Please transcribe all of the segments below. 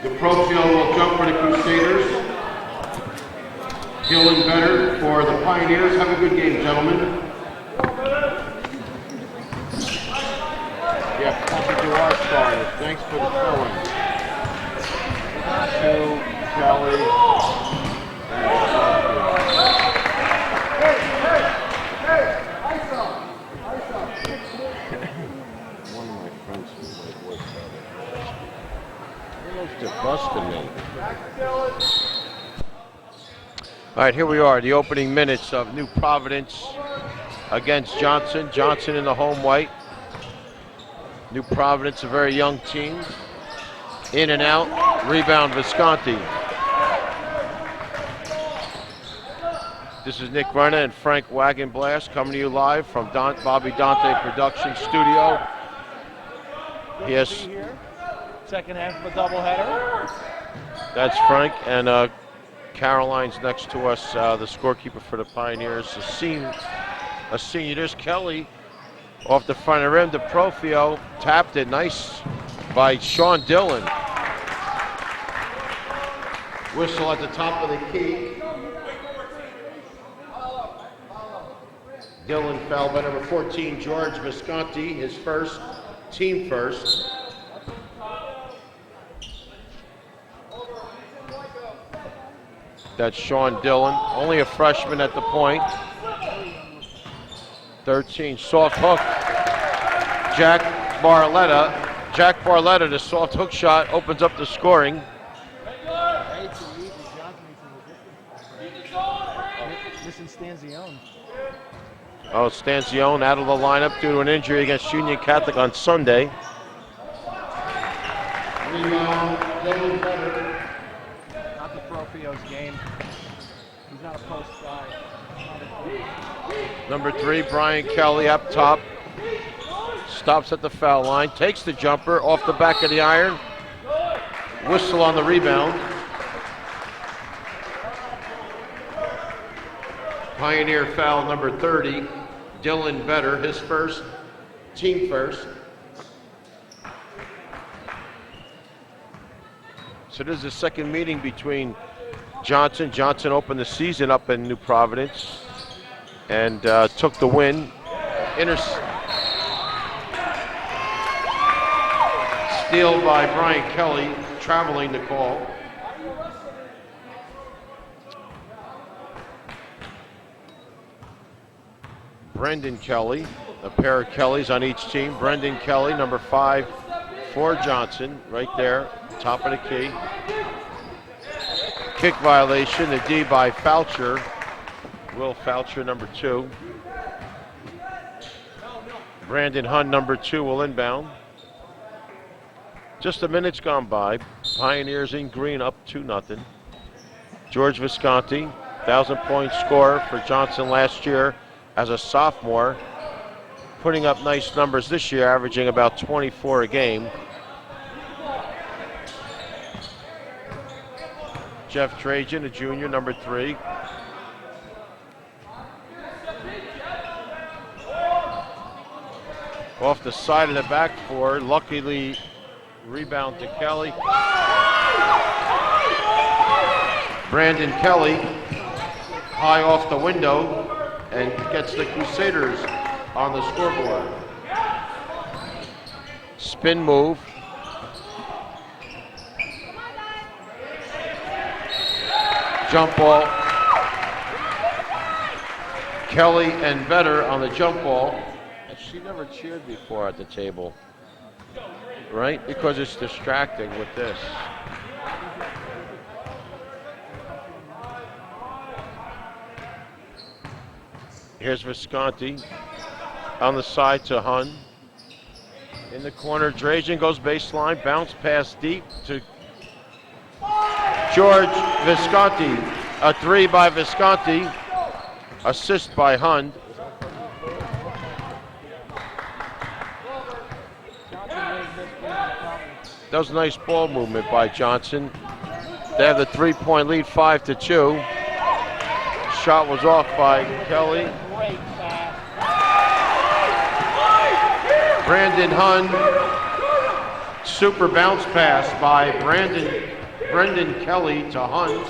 The Profield will jump for the Crusaders. Hill and Better for the Pioneers. Have a good game, gentlemen. Yeah, thank you to our stars. Thanks for the throwing. To Kelly. One of my friends was like, what's that? He loves to bust me. All right, here we are, the opening minutes of New Providence against Johnson. Johnson in the home white. New Providence, a very young team. In and out, rebound Visconti. This is Nick Renna and Frank Wagenblast coming to you live from Bobby Dante Production Studio. Yes. Second half of a doubleheader. That's Frank, and Caroline's next to us, the scorekeeper for the Pioneers, a senior. There's Kelly off the front of the rim to Profio, tapped it, nice by Sean Dillon. Whistle at the top of the key. Dillon fouled by number 14, George Visconti, his first, team first. That's Sean Dillon, only a freshman at the point. 13, soft hook. Jack Barletta, the soft hook shot opens up the scoring. Missing Stanzione. Oh, Stanzione out of the lineup due to an injury against Union Catholic on Sunday. Not the Profio's game. He's not a post guy. Number 3, Brian Kelly up top. Stops at the foul line, takes the jumper off the back of the iron. Whistle on the rebound. Pioneer foul number 30, Dylan Vetter, his first, team first. So this is the second meeting between Johnson. Johnson opened the season up in New Providence and took the win. Steal by Brian Kelly, traveling the call. Brendan Kelly, a pair of Kellys on each team. Brendan Kelly, number 5 for Johnson, right there, top of the key. Kick violation, the D by Foucher. Will Foucher, number 2. Brandon Hunt, number 2, will inbound. Just a minute's gone by. Pioneers in green, up 2-0. George Visconti, 1,000-point scorer for Johnson last year as a sophomore, putting up nice numbers this year, averaging about 24 a game. Jeff Trajan, a junior, number 3. Off the side of the back four, luckily rebound to Kelly. Brandon Kelly, high off the window, and gets the Crusaders on the scoreboard. Spin move. Jump ball. Kelly and Vetter on the jump ball. She never cheered before at the table, right? Because it's distracting with this. Here's Visconti on the side to Hun. In the corner, Drajan goes baseline, bounce pass deep to George Visconti. A 3 by Visconti, assist by Hun. That was a nice ball movement by Johnson. They have the 3-point lead, 5-2. Shot was off by Kelly. Brandon Hun, super bounce pass by Brendan Kelly to Hun.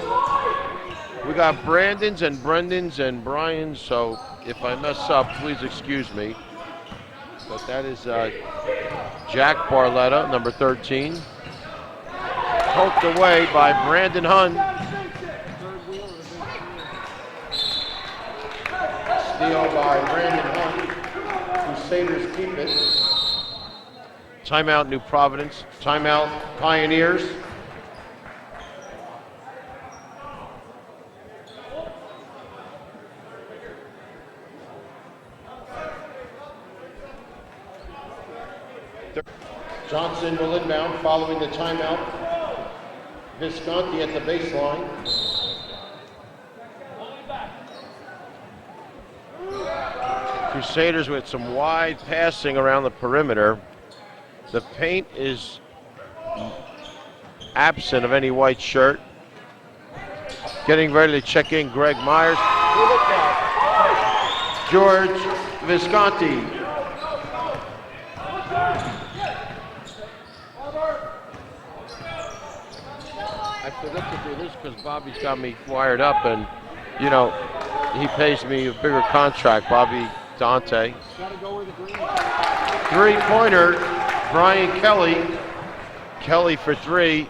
We got Brandons and Brendans and Brians, so if I mess up, please excuse me. But that is Jack Barletta, number 13. Poked away by Brandon Hun. Steal by Brandon Hunt. Crusaders keep it. Timeout New Providence. Timeout Pioneers. Johnson will inbound following the timeout. Visconti at the baseline. Crusaders with some wide passing around the perimeter. The paint is absent of any white shirt. Getting ready to check in Greg Myers. George Visconti. I forgot to do this because Bobby's got me wired up, and you know, he pays me a bigger contract, Bobby Dante. Three-pointer, Brian Kelly. Kelly for three,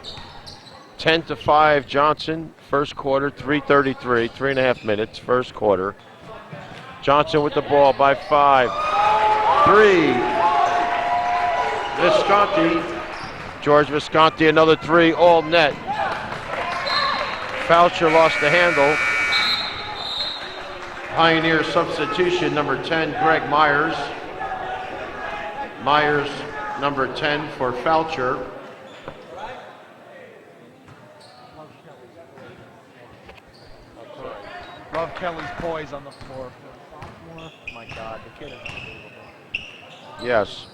10-5 Johnson. First quarter, 3:33, 3.5 minutes, first quarter. Johnson with the ball by 5. 3. Visconti. George Visconti, another 3, all net. Foucher lost the handle. Pioneer substitution, number 10, Greg Myers. Myers, number 10 for Foucher. Love Kelly's poise on the floor. Oh my God, the kid is unbelievable. Yes.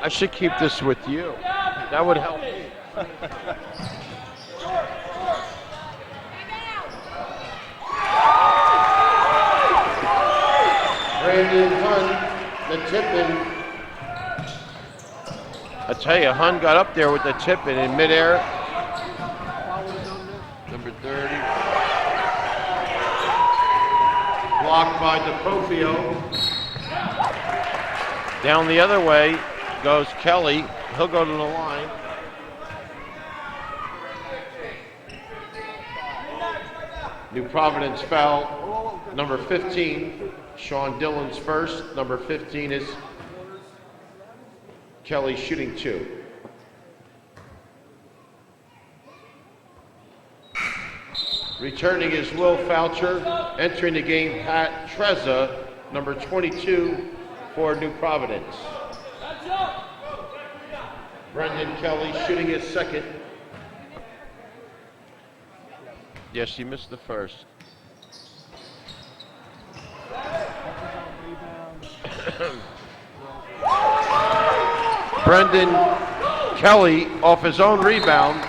I should keep this with you. That would help me. Brandon Hunt, the tip-in. I tell you, Hun got up there with the tip-in in midair. Number 30. Blocked by DeProfio. Down the other way goes Kelly. He'll go to the line. New Providence foul, number 15. Sean Dillon's first. Number 15 is Kelly shooting 2. Returning is Will Foucher. Entering the game, Pat Trezza, number 22 for New Providence. Brendan Kelly shooting his second. Yes, he missed the first. Brendan Kelly off his own rebound.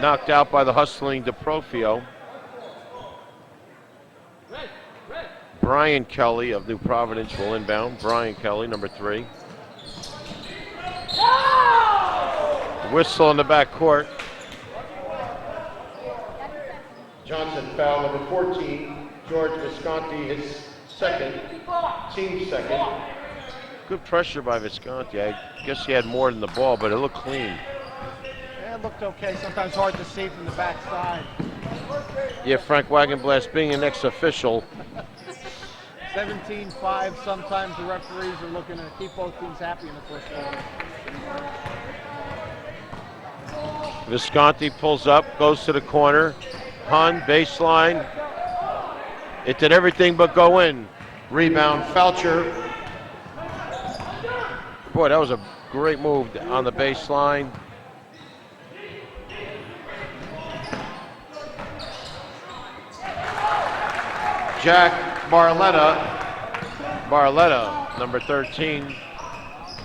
Knocked out by the hustling DeProfio. Brian Kelly of New Providence will inbound. Brian Kelly, number 3. Whistle in the back court. Johnson foul, number 14. George Visconti, his second, team second. Good pressure by Visconti. I guess he had more than the ball, but it looked clean. Yeah, it looked okay. Sometimes hard to see from the backside. Yeah, Frank Wagenblast being an ex-official. 17-5. Sometimes the referees are looking to keep both teams happy in the first quarter. Visconti pulls up, goes to the corner. Hun, baseline. It did everything but go in. Rebound, Foucher. Boy, that was a great move on the baseline. Jack Barletta, number 13,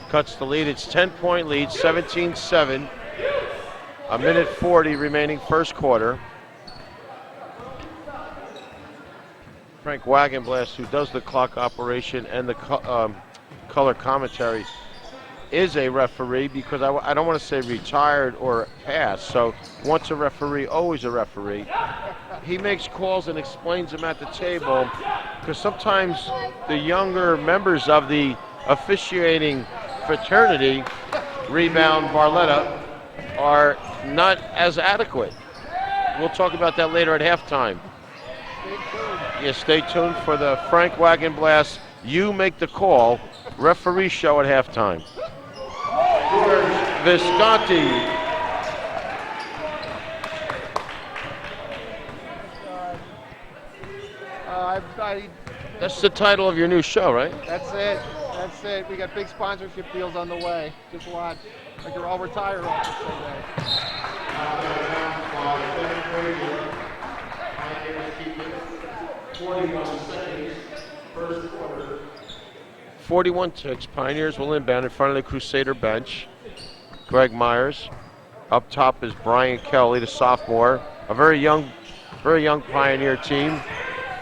cuts the lead. It's 10-point lead, 17-7. A minute 40 remaining first quarter. Frank Wagenblast, who does the clock operation and the color commentary, is a referee because I don't want to say retired or past. So once a referee, always a referee. He makes calls and explains them at the table because sometimes the younger members of the officiating fraternity, rebound Barletta, are not as adequate. We'll talk about that later at halftime. Yeah, stay tuned for the Frank Wagenblast You Make the Call referee show at halftime. Visconti. That's the title of your new show, right? That's it. That's it. We got big sponsorship deals on the way. Just watch. Like you're all retired off this someday. 41 ticks. Pioneers will inbound in front of the Crusader bench. Greg Myers. Up top is Brian Kelly, the sophomore. A very young Pioneer team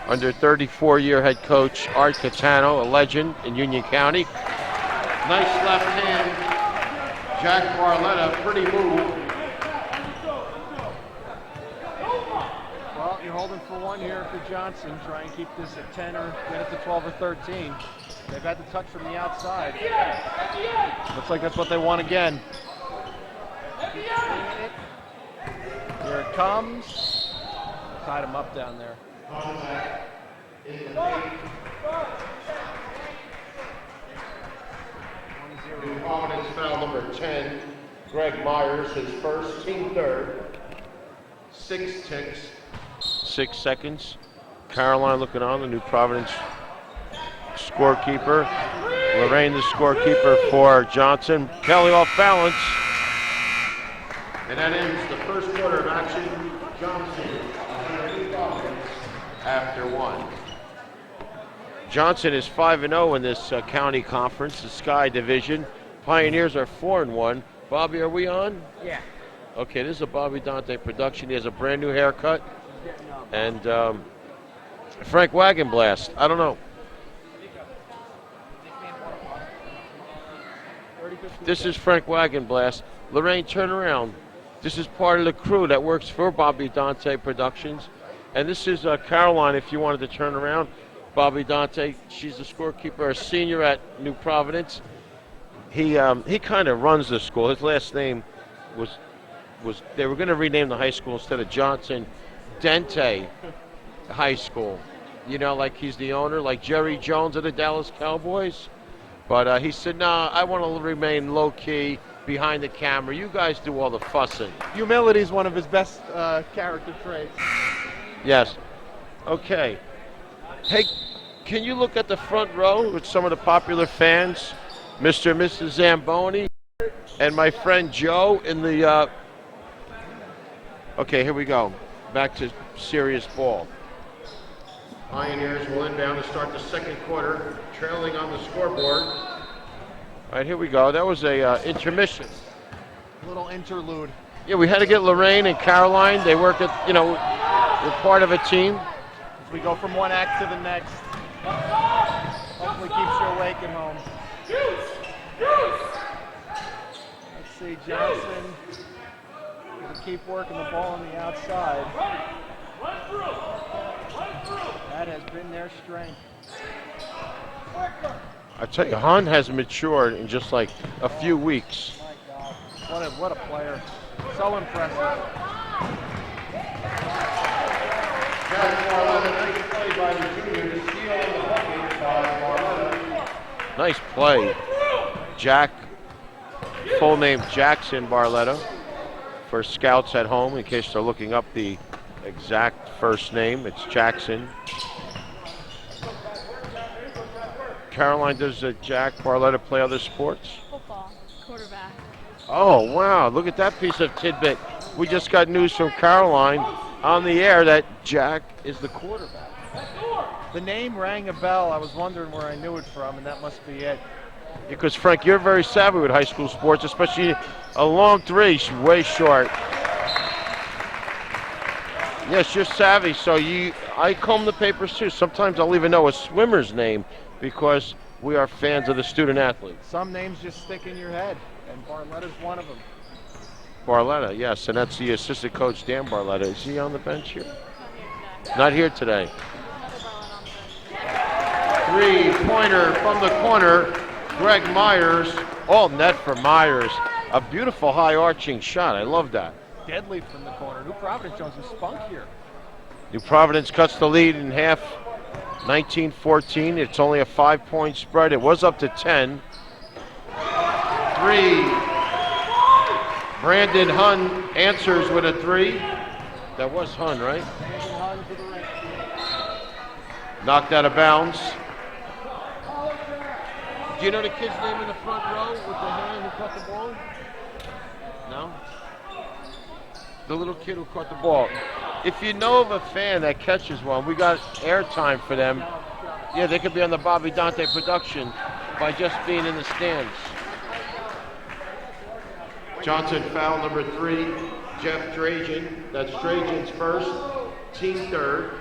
under 34-year head coach Art Catano, a legend in Union County. Nice left hand. Jack Barletta, pretty move. Well, you're holding for one here for Johnson. Try and keep this at 10 or get it to 12 or 13. They've had the touch from the outside. Looks like that's what they want again. Here it comes. Tied him up down there. Providence foul number 10. Greg Myers, his first, team third. 6 ticks. 6 seconds. Caroline looking on, the New Providence scorekeeper. Lorraine, the scorekeeper for Johnson. Kelly off balance. And that ends the first quarter of action. Johnson after 1. Johnson is 5-0 in this county conference, the Sky Division. Pioneers are 4-1. Bobby, are we on? Yeah. Okay, this is a Bobby Dante production. He has a brand new haircut. And Frank Wagonblast, I don't know. This is Frank Wagonblast. Lorraine, turn around. This is part of the crew that works for Bobby Dante Productions. And this is Caroline, if you wanted to turn around. Bobby Dante, she's the scorekeeper, a senior at New Providence. He kind of runs the school. His last name was they were going to rename the high school instead of Johnson, Dente High School. You know, like he's the owner, like Jerry Jones of the Dallas Cowboys. But he said, nah, I want to remain low-key, behind the camera. You guys do all the fussing. Humility is one of his best character traits. Yes. Okay. Hey, can you look at the front row with some of the popular fans? Mr. and Mrs. Zamboni and my friend Joe in the... Okay, here we go. Back to serious ball. Pioneers will inbound to start the second quarter, trailing on the scoreboard. All right, here we go. That was a intermission. Little interlude. Yeah, we had to get Lorraine and Caroline. They work at, we're part of a team. As we go from one act to the next. Hopefully keeps you awake at home. Let's see, Johnson will keep working the ball on the outside. That has been their strength. I tell you, Han has matured in just like a few weeks. My God, what a player. So impressive. Nice play. Jack, full name Jackson Barletta, for scouts at home in case they're looking up the exact first name. It's Jackson. Caroline, does Jack Barletta play other sports? Football, quarterback. Oh, wow. Look at that piece of tidbit. We just got news from Caroline on the air that Jack is the quarterback. The name rang a bell. I was wondering where I knew it from, and that must be it. Because, Frank, you're very savvy with high school sports, especially a long three, way short. Yes, you're savvy, so I comb the papers too. Sometimes I'll even know a swimmer's name because we are fans of the student athletes. Some names just stick in your head, and Barletta's one of them. Barletta, yes, and that's the assistant coach, Dan Barletta. Is he on the bench here? Not here today. Three-pointer from the corner, Greg Myers. All net for Myers. A beautiful high-arching shot. I love that. Deadly from the corner. New Providence Jones is spunk here. New Providence cuts the lead in half, 19-14. It's only a 5-point spread. It was up to 10. Three. Brandon Hun answers with a three. That was Hun, right? Knocked out of bounds. Do you know the kid's name in the front row with the hand who caught the ball? No? The little kid who caught the ball. If you know of a fan that catches one, we got airtime for them. Yeah, they could be on the Bobby Dante production by just being in the stands. Johnson foul number 3, Jeff Trajan. That's Trajan's first, team third.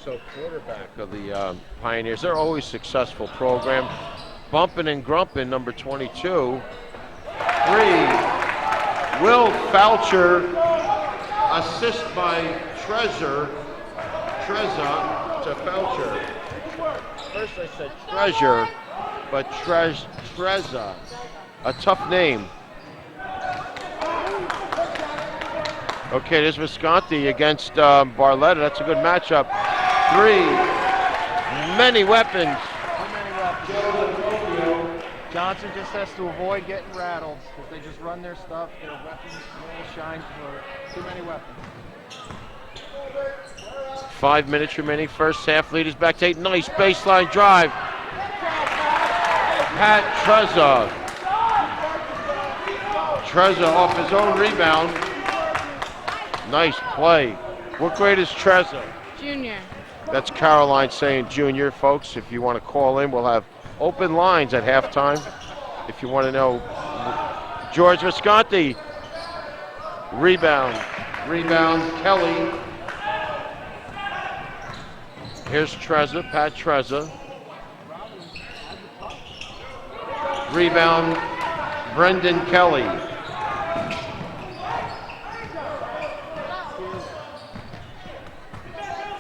So quarterback of the Pioneers, they're always successful program. Bumping and grumping, number 22. 3, Will Foucher, assist by Treza to Foucher. First I said Treasure, but Treza, a tough name. Okay, there's Visconti against Barletta. That's a good matchup. 3, many weapons. Johnson just has to avoid getting rattled. If they just run their stuff, their weapons will shine for too many weapons. 5 minutes remaining. First half, leaders back to 8. Nice baseline drive. Pat Treza. Treza off his own rebound. Nice play. What grade is Treza? Junior. That's Caroline saying junior, folks. If you want to call in, we'll have open lines at halftime. If you want to know, George Visconti. Rebound, Kelly. Here's Treza, Pat Treza. Rebound, Brendan Kelly.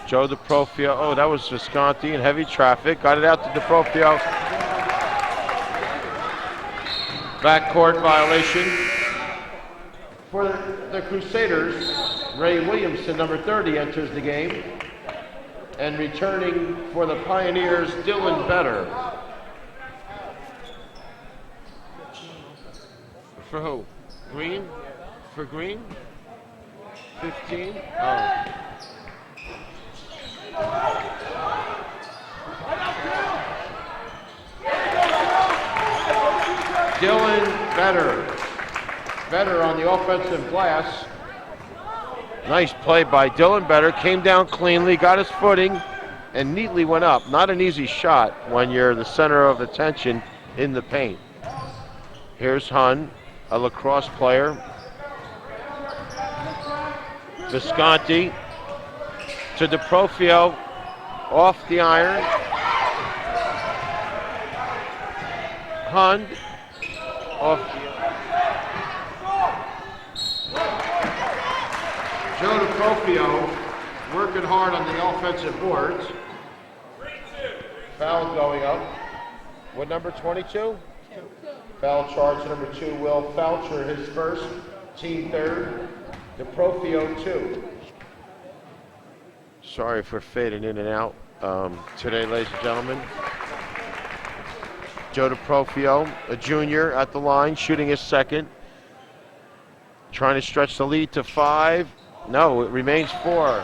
Joe DeProfio. Oh, that was Visconti in heavy traffic. Got it out to DeProfio. Backcourt violation. For the Crusaders, Ray Williamson, number 30, enters the game. And returning for the Pioneers, Dylan Better. For who? Green? For Green? 15? Oh. Dylan Better on the offensive glass. Nice play by Dylan Better. Came down cleanly, got his footing, and neatly went up. Not an easy shot when you're the center of attention in the paint. Here's Hun, a lacrosse player. Visconti to DeProfio, off the iron. Hun, off the Joe DeProfio working hard on the offensive boards. Foul going up. What number, 22? Foul charge number 2, Will Foucher, his first, team third. DeProfio 2. Sorry for fading in and out today, ladies and gentlemen. Joe DeProfio, a junior at the line, shooting his second. Trying to stretch the lead to 5. No, it remains 4.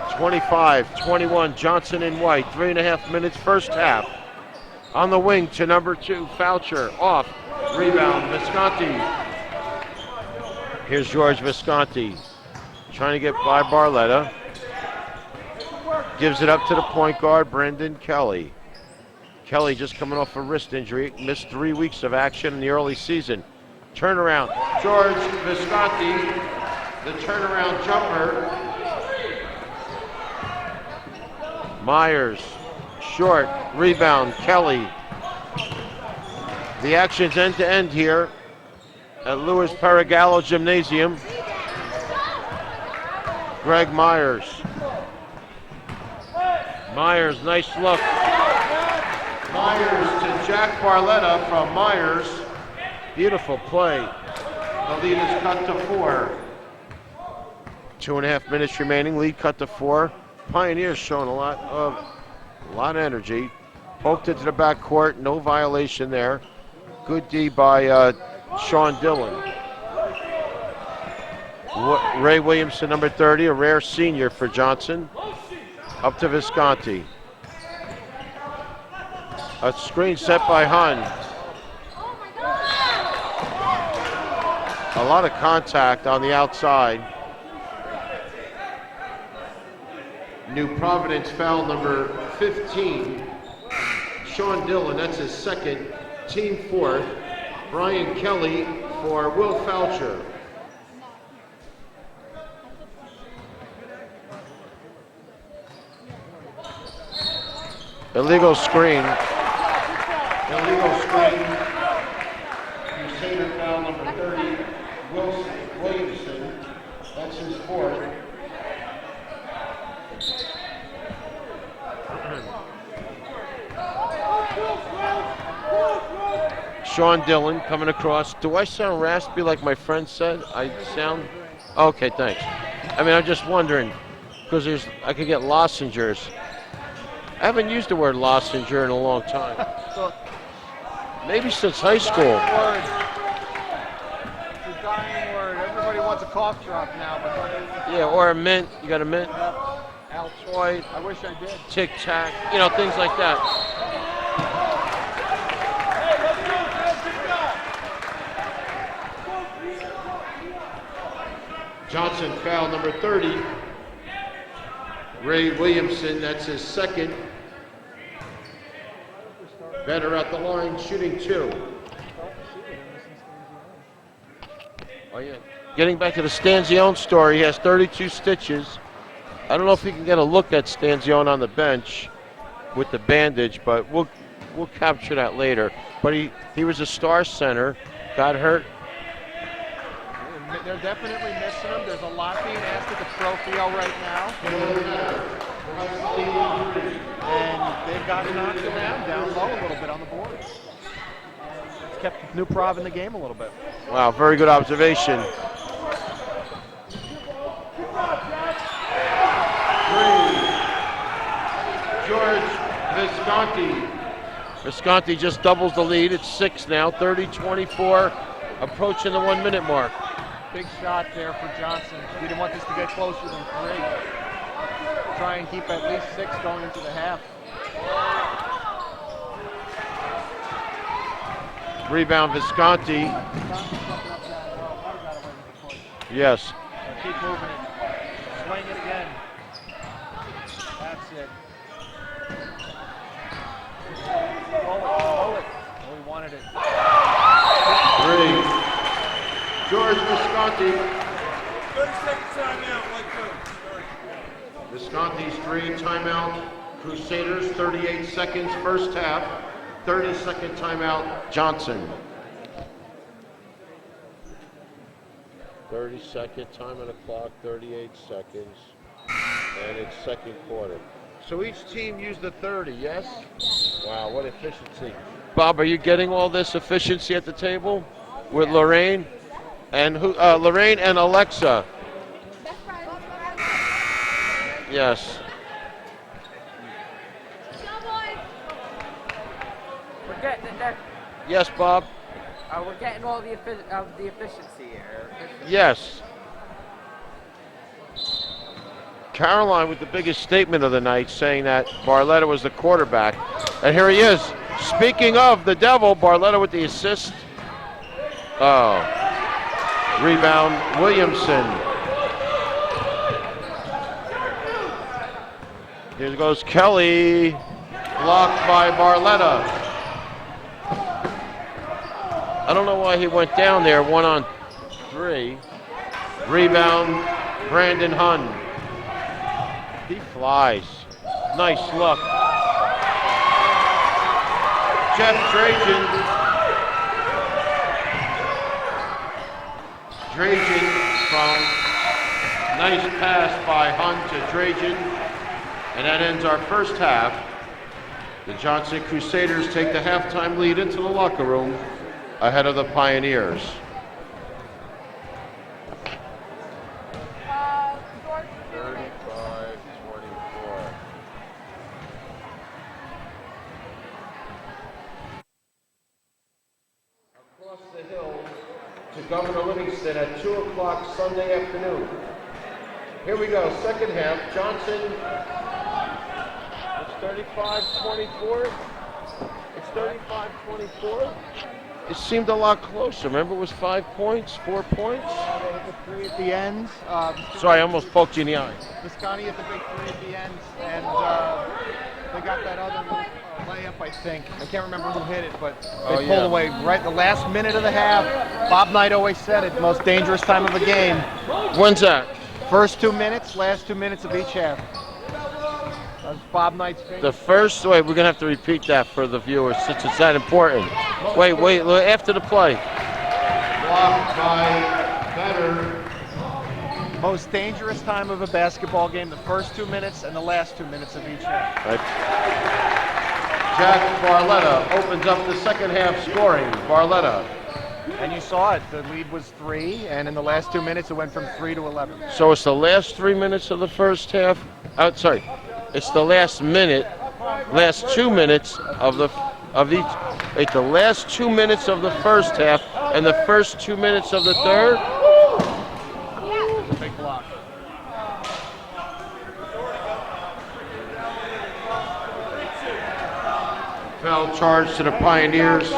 25-21, Johnson in white. 3.5 minutes, first half. On the wing to number 2, Foucher, off. Rebound, Visconti. Here's George Visconti, trying to get by Barletta. Gives it up to the point guard, Brendan Kelly. Kelly just coming off a wrist injury, missed 3 weeks of action in the early season. Turnaround, George Visconti, the turnaround jumper. Myers, short, rebound, Kelly. The action's end to end here at Louis Paragallo Gymnasium. Greg Myers. Myers, nice look. Myers to Jack Barletta from Myers. Beautiful play. The lead is cut to 4. 2.5 minutes remaining, lead cut to 4. Pioneers showing a lot of energy. Poked into the backcourt, no violation there. Good D by Sean Dillon. Ray Williamson, number 30, a rare senior for Johnson. Up to Visconti. A screen set by Hun. A lot of contact on the outside. New Providence foul number 15. Sean Dillon, that's his second, team fourth. Brian Kelly for Will Foucher. Illegal screen. Illegal screen. Crusader foul number 30, Williamson. That's his fourth. Sean Dillon coming across. Do I sound raspy like my friend said? I sound... Okay, thanks. I mean, I'm just wondering, because I could get lozenges. I haven't used the word lozenge in a long time. Maybe since high school. It's a dying word. Everybody wants a cough drop now. But yeah, or a mint. You got a mint? Altoid. I wish I did. Tic Tac. You know, things like that. Johnson foul number 30. Ray Williamson, that's his second. Better at the line, shooting 2. Oh yeah. Getting back to the Stanzione story, he has 32 stitches. I don't know if you can get a look at Stanzione on the bench with the bandage, but we'll capture that later. But he was a star center, got hurt. They're definitely missing him. There's a lot being asked at the Profio right now. And they've got to knock him down low a little bit on the board. It's kept New Prov in the game a little bit. Wow, very good observation. George Visconti. Visconti just doubles the lead. It's 6 now, 30-24, approaching the 1 minute mark. Big shot there for Johnson. We didn't want this to get closer than 3. Try and keep at least 6 going into the half. Rebound Visconti. Yes. Keep moving it. Swing it again. That's it. Roll it. Oh, he wanted it. 3. George Visconti. 30-second timeout, like Visconti's 3 timeout. Crusaders 38 seconds first half. 30-second timeout. Johnson. 30-second time on the clock. 38 seconds, and it's second quarter. So each team used the 30. Yes. Wow, what efficiency! Bob, are you getting all this efficiency at the table with Lorraine? And who? Lorraine and Alexa. Yes. We're getting it there. Yes, Bob. We're getting all the efficiency here. Yes. Caroline with the biggest statement of the night, saying that Barletta was the quarterback. And here he is. Speaking of the devil, Barletta with the assist. Oh. Rebound, Williamson. Here goes Kelly. Blocked by Barletta. I don't know why he went down there, 1-on-3. Rebound, Brandon Hun. He flies. Nice look. Jeff Trajan. Trajan from nice pass by Hun to Trajan. And that ends our first half. The Johnson Crusaders take the halftime lead into the locker room ahead of the Pioneers. Governor Livingston at 2 o'clock Sunday afternoon. Here we go, second half. Johnson, it's 35-24. It's 35-24. It seemed a lot closer. Remember, it was 5 points, 4 points? They hit the three at the end. Sorry, I almost poked you in the eye. Visconti hit the big three at the end, and they got that other layup, I think. I can't remember who hit it, but they pulled away right the last minute of the half. Bob Knight always said it, most dangerous time of the game. When's that? First 2 minutes, last 2 minutes of each half. That's Bob Knight's favorite. The first, wait, we're going to have to repeat that for the viewers since it's that important. Wait, after the play. Blocked by Better. Most dangerous time of a basketball game, the first 2 minutes and the last 2 minutes of each half. Right. Jack Barletta opens up the second half scoring. Barletta. And you saw it, the lead was 3, and in the last 2 minutes it went from 3 to 11. So it's the last 3 minutes of the first half. Oh, sorry. It's the last 2 minutes of each. Wait, the last 2 minutes of the first half and the first 2 minutes of the third. It was a big block. Foul charge to the Pioneers.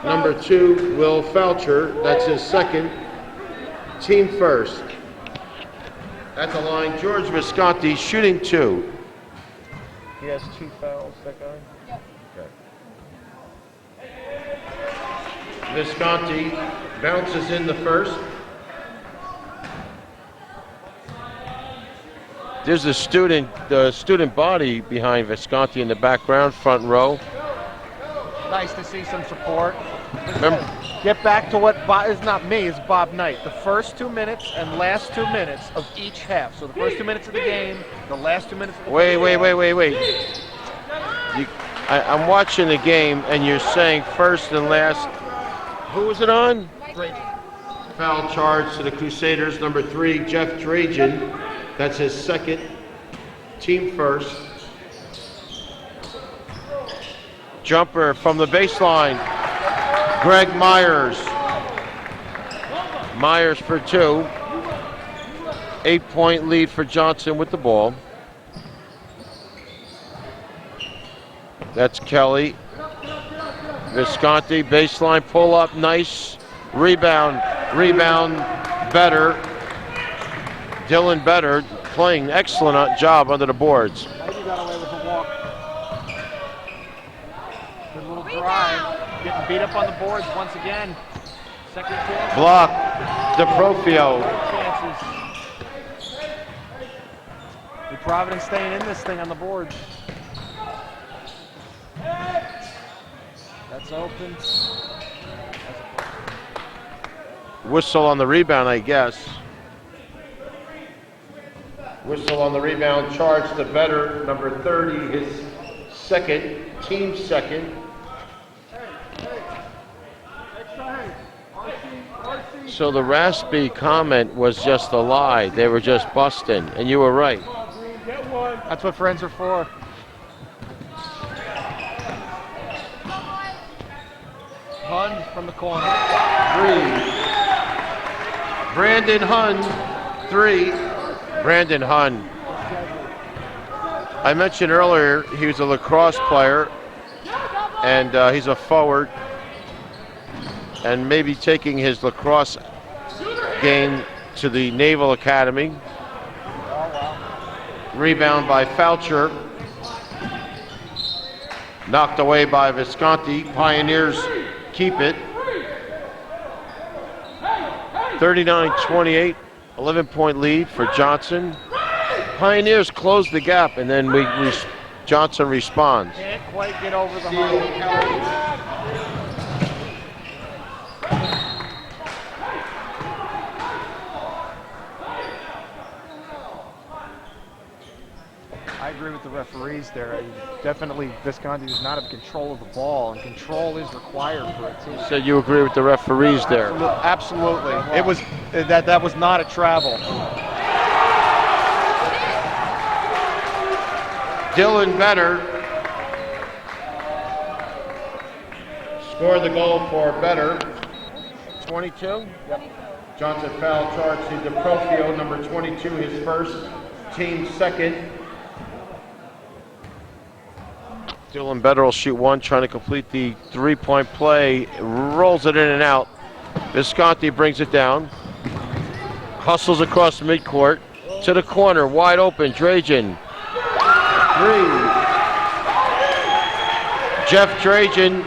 Number 2, Will Felcher. That's his second. Team first. At the line, George Visconti shooting 2. He has 2 fouls, that guy? Okay. Visconti bounces in the first. There's the student body behind Visconti in the background, front row. Nice to see some support. Remember, Get back to what is not me, it's Bob Knight. The first 2 minutes and last 2 minutes of each half. So the first 2 minutes of the game, the last 2 minutes of the wait. I'm watching the game and you're saying first and last. Who was it on? Foul charge to the Crusaders, number 3, Jeff Trajan. That's his second. Team first. Jumper from the baseline. Greg Myers. Myers for 2. 8-point lead for Johnson with the ball. That's Kelly. Visconti, baseline pull up, nice. Rebound, Better. Dylan Better playing excellent job under the boards. Maybe got away with a walk. Good little drive. Getting beat up on the boards once again. Second chance. Block, DeProfio. Chances. New Providence staying in this thing on the boards. That's open. Whistle on the rebound, I guess. Whistle on the rebound, charge to Better, number 30, his second, team second. So the raspy comment was just a lie. They were just busting, and you were right. That's what friends are for. Hun from the corner. 3. Brandon Hun, 3. Brandon Hun. I mentioned earlier he was a lacrosse player, and he's a forward, and maybe taking his lacrosse game to the Naval Academy. Rebound by Felcher. Knocked away by Visconti. Pioneers keep it. 39-28, 11-point lead for Johnson. Pioneers close the gap, and then Johnson responds. Can't quite get over the hump. I agree with the referees there. Definitely, Visconti does not have control of the ball, and control is required for a team. So you agree with the referees there? Absolutely. It was that was not a travel. Dylan Better scored the goal for Better. 22? Yep. Johnson foul charge to DeProfio, number 22, his first, team second. Dylan Better will shoot one, trying to complete the three-point play. Rolls it in and out. Visconti brings it down. Hustles across midcourt to the corner, wide open. Drajan. Three. Jeff Drajan,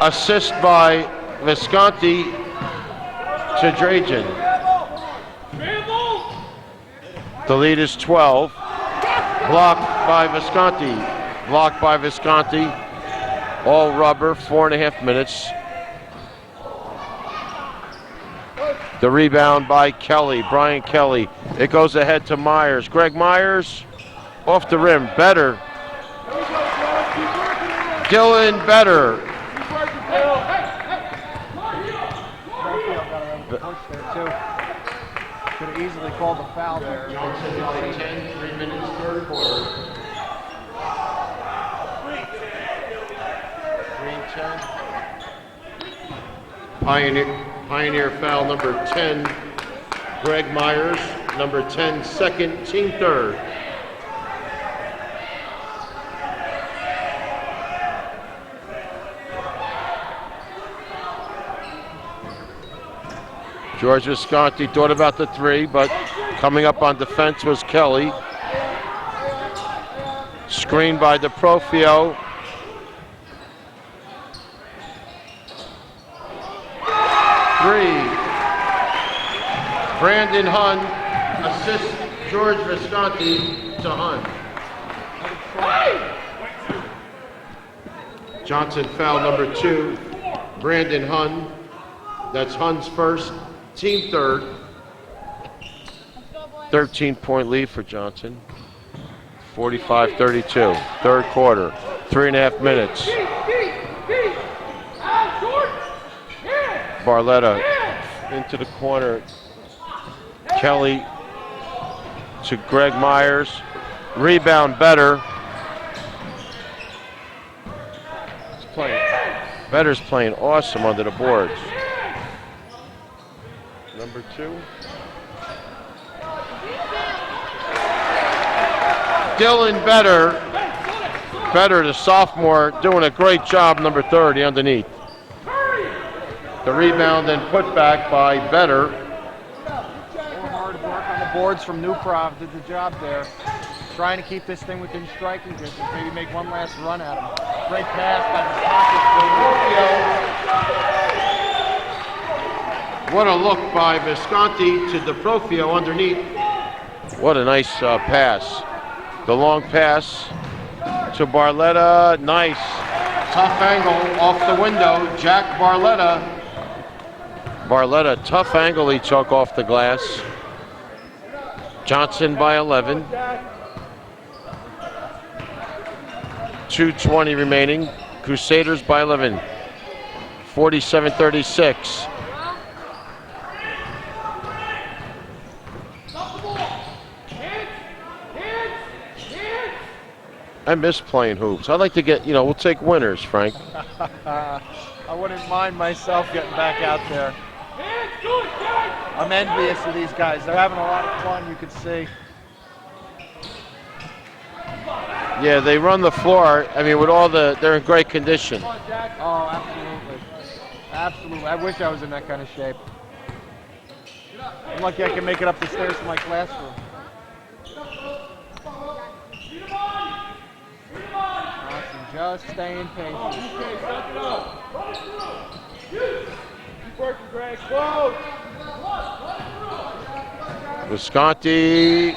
assist by Visconti to Drajan. The lead is 12. Blocked by Visconti. Blocked by Visconti. All rubber, 4.5 minutes. The rebound by Kelly, Brian Kelly. It goes ahead to Myers. Greg Myers off the rim. Better. Dylan Better. Could have easily called the foul there. Johnson by 10, 3 minutes, third quarter. Green 10. Pioneer foul number 10, Greg Myers. Number 10, second, team third. George Visconti thought about the three, but coming up on defense was Kelly. Screened by DeProfio. Three. Brandon Hun assists George Visconti to Hun. Johnson foul number 2, Brandon Hun. That's Hun's first. Team third. 13-point lead for Johnson. 45-32. Third quarter. 3.5 minutes. Barletta into the corner. Kelly to Greg Myers. Rebound Better. Better's playing awesome under the boards. Number 2. Dylan Better. Better, the sophomore, doing a great job, number 30 underneath. The rebound and put back by Better. More hard work on the boards from New Prov, did the job there. Trying to keep this thing within striking distance, maybe make one last run at him. Great pass by Visconti. What a look by Visconti to DeProfio underneath. What a nice pass. The long pass to Barletta. Nice. Tough angle off the window. Jack Barletta. Barletta, tough angle he took off the glass. Johnson by 11. 2:20 remaining. Crusaders by 11. 47-36. I miss playing hoops. I'd like to get, we'll take winners, Frank. I wouldn't mind myself getting back out there. I'm envious of these guys. They're having a lot of fun, you could see. Yeah, they run the floor. I mean, with all they're in great condition. Oh, absolutely. Absolutely. I wish I was in that kind of shape. I'm lucky I can make it up the stairs to my classroom. Johnson just staying patient. Keep working, Greg. Close. Visconti.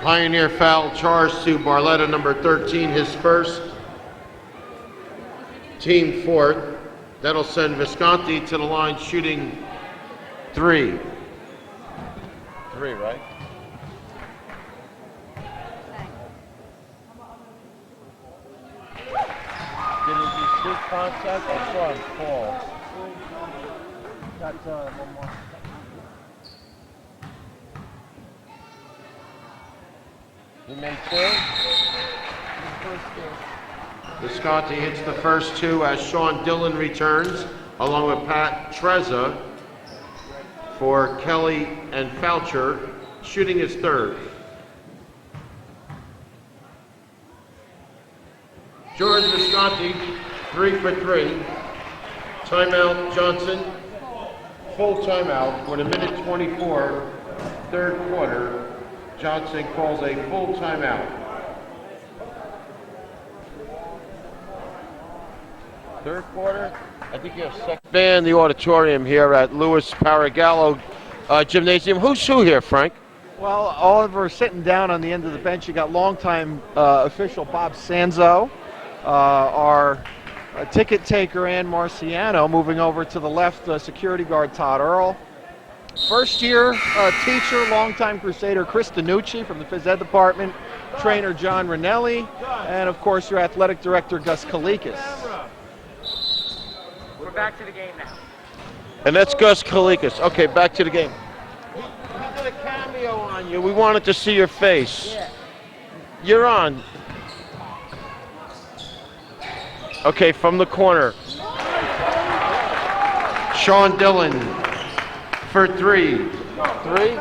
Pioneer foul charge to Barletta, number 13, his first. Team fourth. That'll send Visconti to the line shooting 3. 3, right? Did he do shoot contact? I saw him fall. Got one more. He made 2? First game. Visconti hits the first two as Sean Dillon returns, along with Pat Trezza for Kelly and Foucher, shooting his third. George Visconti, 3 for 3. Timeout Johnson. Full timeout with 1:24, third quarter. Johnson calls a full timeout. Third quarter, I think you have second. Band the auditorium here at Louis Paragallo Gymnasium. Who's who here, Frank? Well, Oliver sitting down on the end of the bench. You got longtime official Bob Sanzo, our ticket taker Ann Marciano, moving over to the left, security guard Todd Earl. First year teacher, longtime Crusader Chris Danucci from the phys ed department, trainer John Ranelli, and of course your athletic director Gus Kalikas. We're back to the game now. And that's Gus Kalikas. Okay, back to the game. We did a cameo on you. We wanted to see your face. Yeah. You're on. Okay, from the corner. Sean Dillon for 3. 3?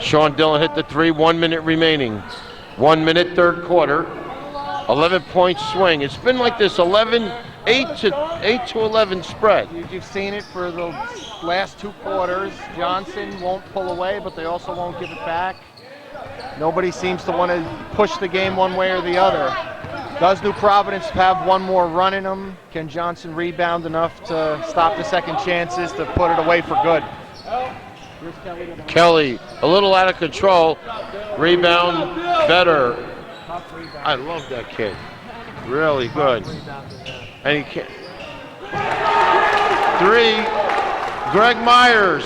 Sean Dillon hit the 3, 1 minute remaining. 1 minute, third quarter. 11-point swing. It's been like this 8 to 11 spread. You've seen it for the last 2 quarters. Johnson won't pull away, but they also won't give it back. Nobody seems to want to push the game one way or the other. Does New Providence have one more run in them? Can Johnson rebound enough to stop the second chances to put it away for good? Kelly, a little out of control. Rebound better. I love that kid. Really good. And he can't. 3, Greg Myers.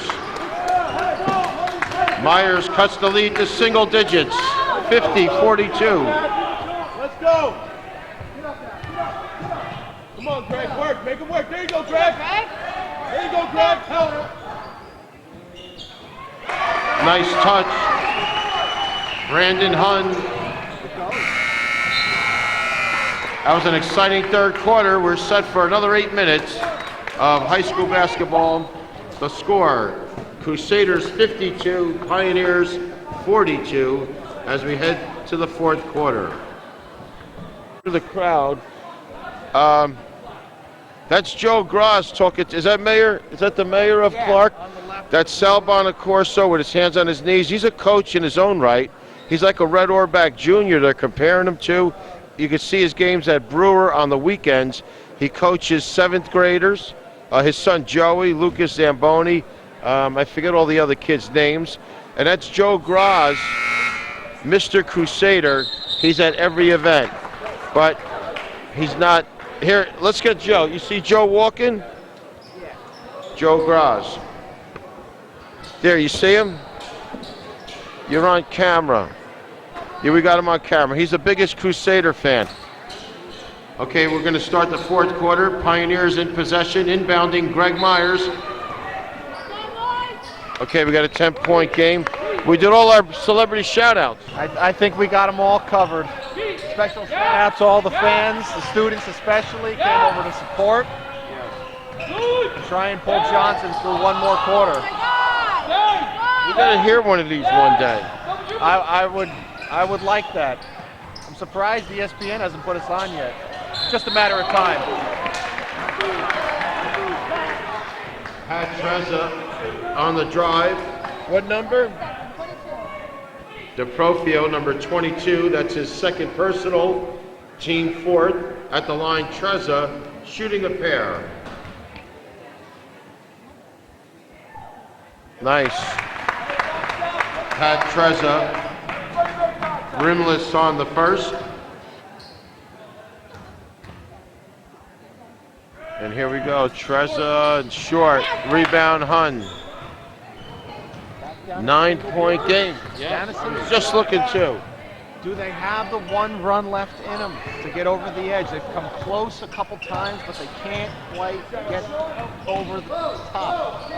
Myers cuts the lead to single digits, 50-42. Let's go. Come on, Greg, work. Make it work. There you go, Greg. There you go, Greg. Help. Nice touch. Brandon Hun. That was an exciting third quarter. We're set for another 8 minutes of high school basketball. The score, Crusaders 52, Pioneers 42, as we head to the fourth quarter. To the crowd, that's Joe Gross talking. Is that mayor? Is that the mayor of Clark? That's Sal Bonacorso with his hands on his knees. He's a coach in his own right. He's like a Red Auerbach Jr. they're comparing him to. You can see his games at Brewer on the weekends. He coaches 7th graders. His son Joey, Lucas Zamboni. I forget all the other kids' names. And that's Joe Graz, Mr. Crusader. He's at every event. But he's not here. Let's get Joe. You see Joe walking? Yeah. Joe Graz. There, you see him? You're on camera. Yeah, we got him on camera. He's the biggest Crusader fan. Okay, we're going to start the fourth quarter. Pioneers in possession, inbounding Greg Myers. Okay, we got a 10-point game. We did all our celebrity shout-outs. I think we got them all covered. Special shout-out to all the fans, the students especially, came over to support. Try and pull Johnson through one more quarter. We got to hear one of these one day. I would like that. I'm surprised ESPN hasn't put us on yet. It's just a matter of time. Pat Trezza on the drive. What number? DeProfio, number 22. That's his second personal. Team fourth. At the line, Trezza shooting a pair. Nice. Pat Trezza. Rimless on the first. And here we go, Trezza and short, rebound Hun. 9-point game. Yeah, just looking to. Do they have the one run left in them to get over the edge? They've come close a couple times, but they can't quite get over the top.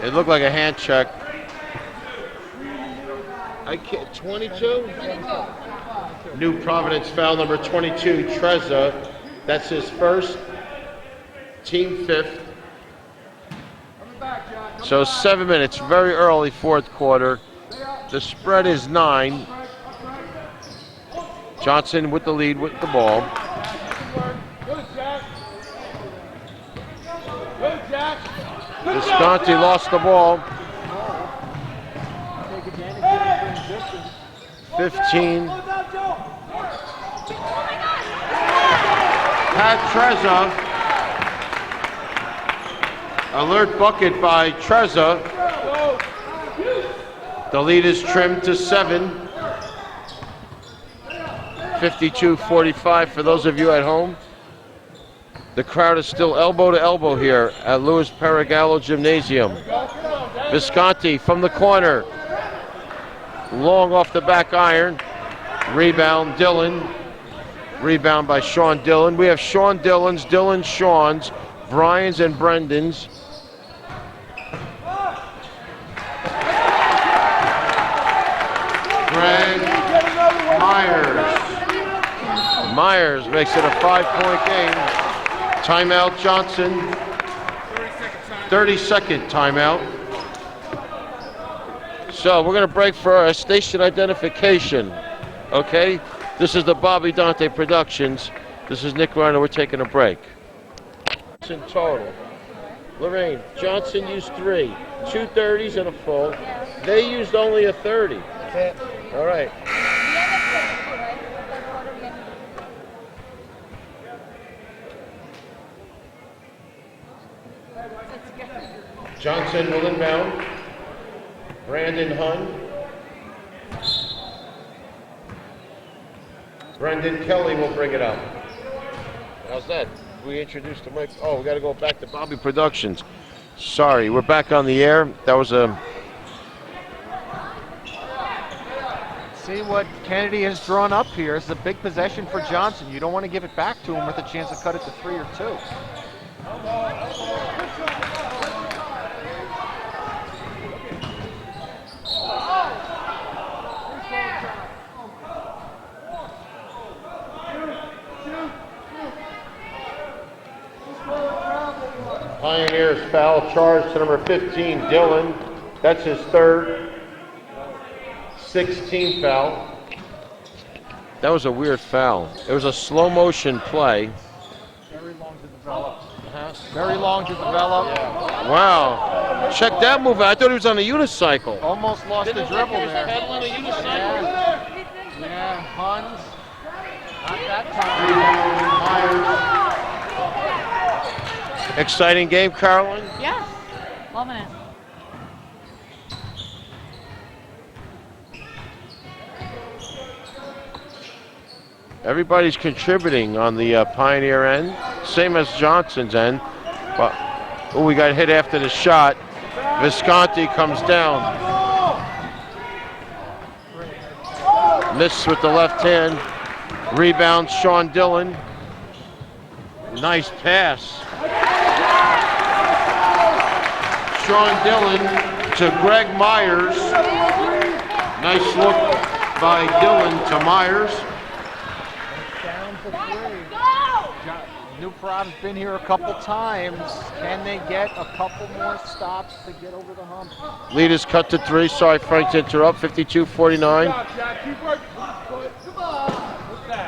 It looked like a hand check. I can't. 22. New Providence foul number 22, Trezza. That's his first, team fifth. So 7 minutes, very early fourth quarter. The spread is 9. Johnson with the lead with the ball. Visconti lost the ball. 15. Pat Trezza. Alert bucket by Trezza. The lead is trimmed to 7. 52-45 for those of you at home. The crowd is still elbow to elbow here at Louis Paragallo Gymnasium. Visconti from the corner. Long off the back iron. Rebound, Dillon. Rebound by Sean Dillon. We have Sean Dillon's, Dillon Sean's, Brian's, and Brendan's. Greg Myers. Myers makes it a 5-point game. Timeout, Johnson. 30-second timeout. So we're going to break for our station identification. Okay? This is the Bobby Dante Productions. This is Nick Reiner. We're taking a break. In total. Lorraine, Johnson used 3. 2 30s and a full. They used only a 30. All right. Johnson will inbound. Brandon Hunn. Brendan Kelly will bring it up. How's that? We introduced the mic. Oh, we got to go back to Bobby Productions. Sorry, we're back on the air. That was a... See what Kennedy has drawn up here. It's a big possession for Johnson. You don't want to give it back to him with a chance to cut it to 3 or 2. Pioneers foul charge to number 15, Dillon. That's his third. 16th foul. That was a weird foul. It was a slow motion play. Very long to develop. Very long to develop. Yeah. Wow. Check that move out. I thought he was on a unicycle. Almost lost the dribble there. Pedaling a unicycle. Yeah, Hans. Not that time. Exciting game, Carolyn? Yeah, loving it. Everybody's contributing on the Pioneer end, same as Johnson's end. But oh, we got hit after the shot. Visconti comes down. Misses with the left hand. Rebound, Sean Dillon. Nice pass. Sean Dillon to Greg Myers. Nice look by Dillon to Myers. Down to 3. New Prov's been here a couple times. Can they get a couple more stops to get over the hump? Lead is cut to 3. Sorry, Frank, to interrupt. 52-49.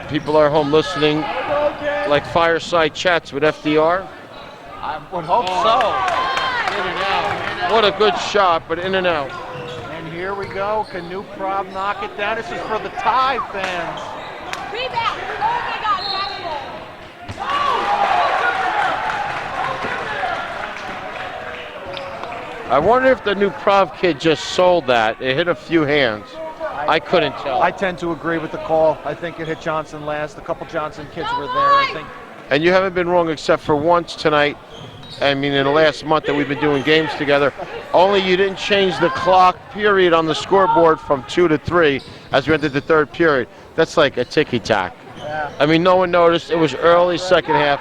People are home listening like fireside chats with FDR. I would hope so. In and out. What a good shot, but in and out. And here we go. Can New Prov knock it down? This is for the tie fans. Rebound. Oh my God, I wonder if the New Prov kid just sold that. It hit a few hands. I couldn't tell. I tend to agree with the call. I think it hit Johnson last. A couple Johnson kids were there, I think. And you haven't been wrong except for once tonight. I mean, in the last month that we've been doing games together, only you didn't change the clock period on the scoreboard from 2 to 3 as we entered the third period. That's like a ticky-tack. Yeah. I mean, no one noticed. It was early second half,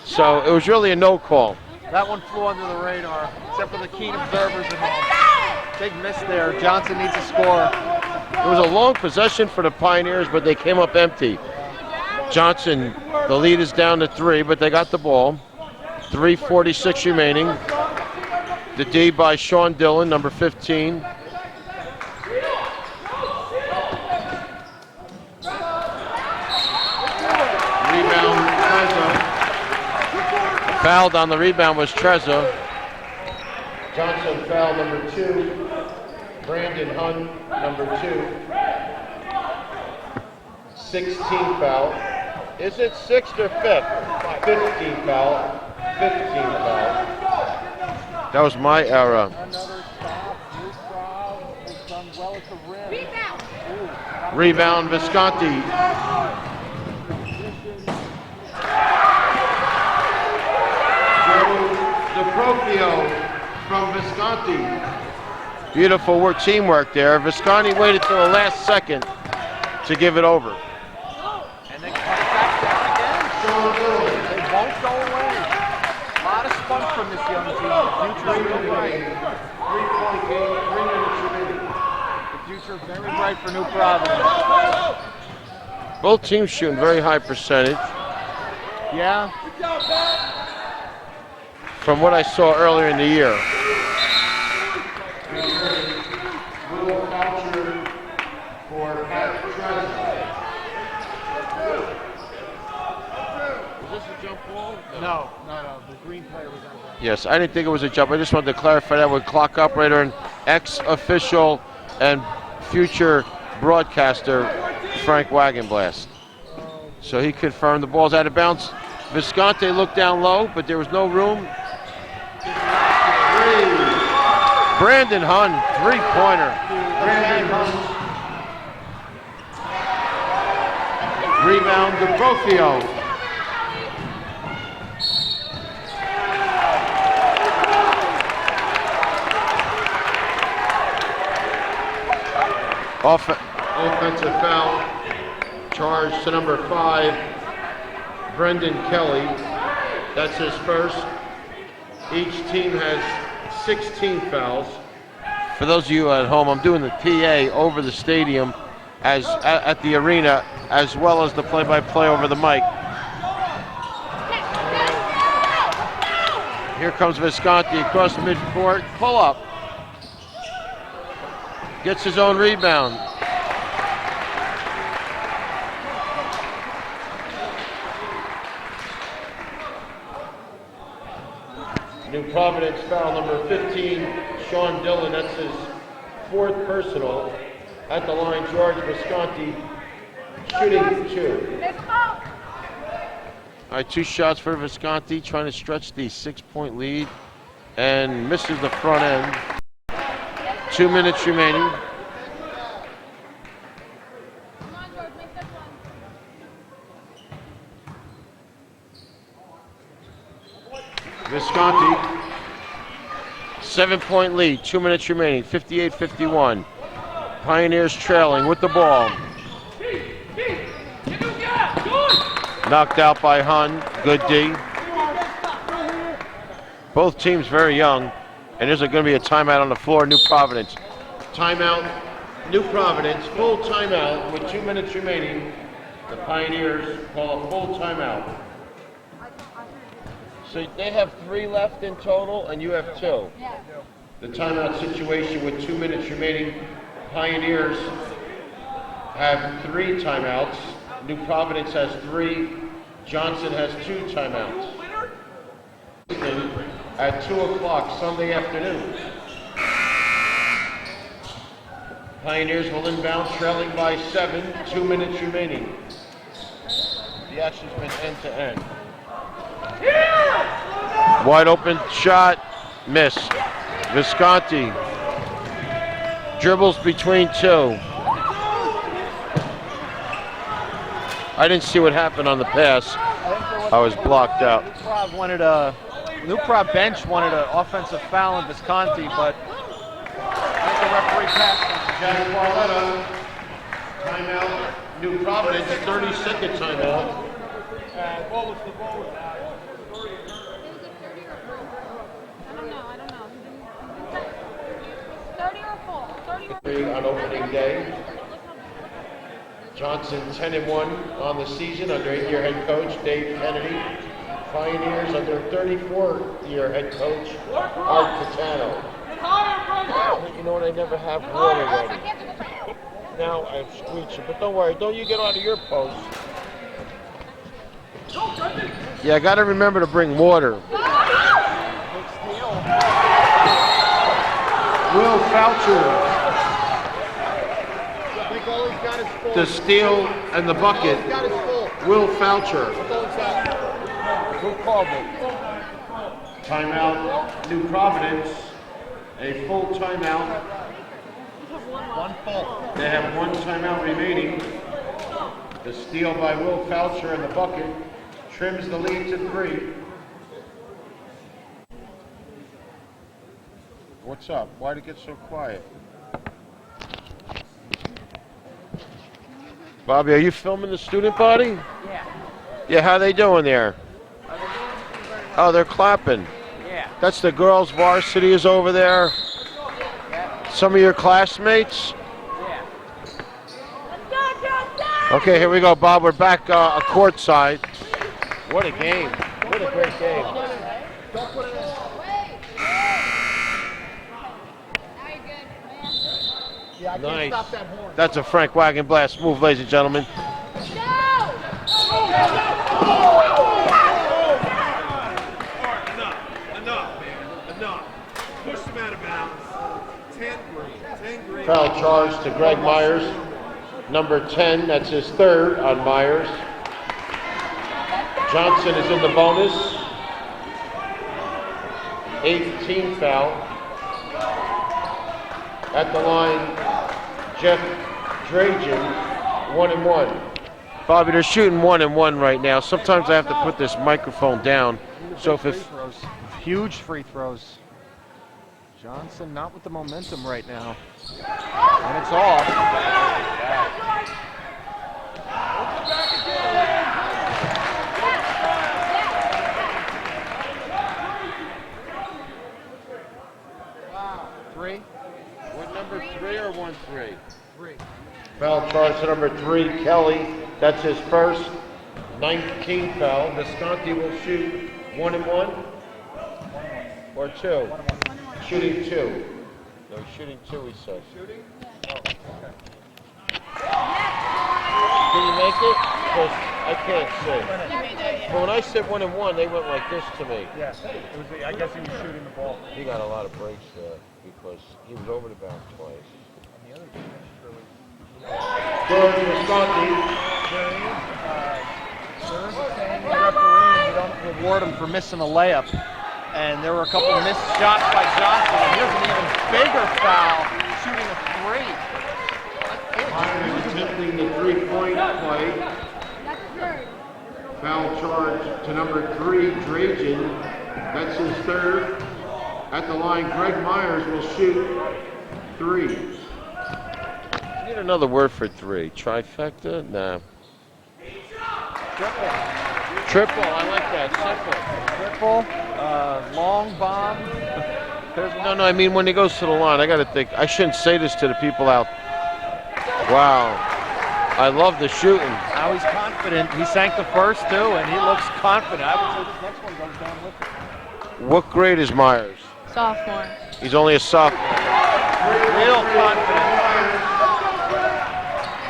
so it was really a no call. That one flew under the radar, except for the keen observers at home. Big miss there. Johnson needs a score. It was a long possession for the Pioneers, but they came up empty. Johnson, the lead is down to 3, but they got the ball. 3:46 remaining. The D by Sean Dillon, number 15. Rebound, Trezza. Fouled on the rebound was Trezza. Johnson foul number 2. Brandon Hunt, number 2. 16 foul. Is it 6th or 5th? 15 foul. 15 foul. That was my error. Another stop, new foul. They've done well at the rim. Rebound, Visconti. DePropio from Visconti. Beautiful work, teamwork there. Visconti waited till the last second to give it over. And they cut it back down again. They won't go away. A lot of spunk from this young team. The future is real bright. 3-point game, 3 minutes remaining. The future very bright for New Providence. Both teams shooting very high percentage. Yeah. From what I saw earlier in the year. Little voucher for Pat Trezza. Was this a jump ball? No. The green player was on that. Yes, I didn't think it was a jump. I just wanted to clarify that with clock operator and ex-official and future broadcaster Frank Wagenblast. So he confirmed the ball's out of bounds. Visconti looked down low, but there was no room. Brandon Hunt, 3-pointer. Brandon Hunt. Rebound, DePropio. Offensive foul. Charge to number 5, Brendan Kelly. That's his first. Each team has 16 fouls. For those of you at home, I'm doing the PA over the stadium as at the arena, as well as the play-by-play over the mic. Here comes Visconti across the midcourt. Pull up. Gets his own rebound. New Providence foul number 15, Sean Dillon. That's his 4th personal. At the line, George Visconti shooting 2. All right, 2 shots for Visconti, trying to stretch the 6-point lead and misses the front end. 2 minutes remaining. Visconti, 7-point lead, 2 minutes remaining, 58-51. Pioneers trailing with the ball. Knocked out by Hun, good D. Both teams very young, and there's going to be a timeout on the floor, New Providence. Timeout, New Providence, full timeout with 2 minutes remaining. The Pioneers call a full timeout. So they have 3 left in total, and you have 2. Yeah. The timeout situation with 2 minutes remaining. Pioneers have 3 timeouts. New Providence has 3. Johnson has 2 timeouts. At 2 o'clock Sunday afternoon. Pioneers will inbound, trailing by 7. 2 minutes remaining. The action's been end to end. Wide open shot, miss. Visconti dribbles between 2. I didn't see what happened on the pass. I was blocked out. New Prov bench wanted an offensive foul on Visconti, but I think the referee passed him. Jack Barletta, timeout. New Providence, 30-second timeout. What was the ball? I don't know. 30 or 4? 30 or 4? On opening day. Johnson 10-1 on the season under 8-year head coach Dave Kennedy. Pioneers under 34-year head coach Art Catano. You know what? I never have water ready. Now I'm squeezing, but don't worry. Don't you get out of your post. Yeah, I got to remember to bring water. Will Foucher. The steal and the bucket. Will Foucher. Who called it? Timeout, New Providence. A full timeout. One full. They have one timeout remaining. The steal by Will Foucher and the bucket trims the lead to 3. What's up? Why'd it get so quiet? Bobby, are you filming the student body? Yeah. Yeah, how they doing there? Oh, they're clapping. Yeah. That's the girls' varsity is over there. Yeah. Some of your classmates? Yeah. Okay, here we go, Bob. We're back courtside. What a game. What a great game. Yeah, I can't Nice. stop that horn. That's a Frank Wagon blast move, ladies and gentlemen. Enough, man. Enough. Push them out of bounds. 10 green. 10 green. Foul charge to Greg Myers. Number 10, that's his third on Myers. Johnson is in the bonus. 8th team foul. At the line, Jeff Drajan, 1-1. Bobby, they're shooting 1-1 right now. Sometimes I have to put this microphone down. So if Free throws. Huge free throws. Johnson not with the momentum right now. And it's off. Three. What, number 3 or 1-3? Three. Foul charge to number 3, Kelly. That's his first 19th foul. Visconti will shoot 1-1 or 2. Shooting 2. No, he's shooting 2, he says. Shooting? Oh, okay. Can you make it? Because I can't see. But when I said 1-1, they went like this to me. Yes. I guess he was shooting the ball. He got a lot of breaks there because he was over the bounce twice. George Visconti. Saying the referee, you don't reward him for missing a layup. And there were a couple of missed shots by Johnson. And here's an even bigger foul, shooting a 3. Myers attempting the 3-point play. Foul charge to number 3, Drajan. That's his third. At the line, Greg Myers will shoot 3. Need another word for 3. Trifecta? Nah. Triple. I like that. Triple, long bomb. No, I mean when he goes to the line, I got to think. I shouldn't say this to the people out. Wow. I love the shooting. Now he's confident. He sank the first two, and he looks confident. I would say this next one goes down with him. What grade is Myers? Sophomore. He's only a sophomore. Real confident.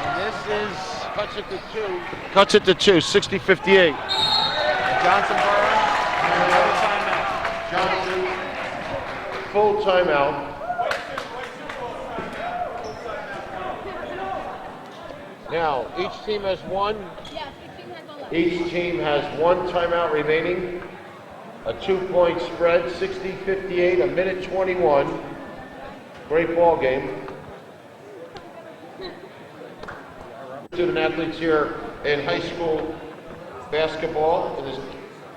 And this is Cuts it to 2. Cuts it to 2, 60-58. Johnson Burns. Timeout. Johnson, full timeout. Now, each team has one. Each team has one timeout remaining. A 2-point spread, 60-58, a minute 21. Great ball game. Student athletes here in high school basketball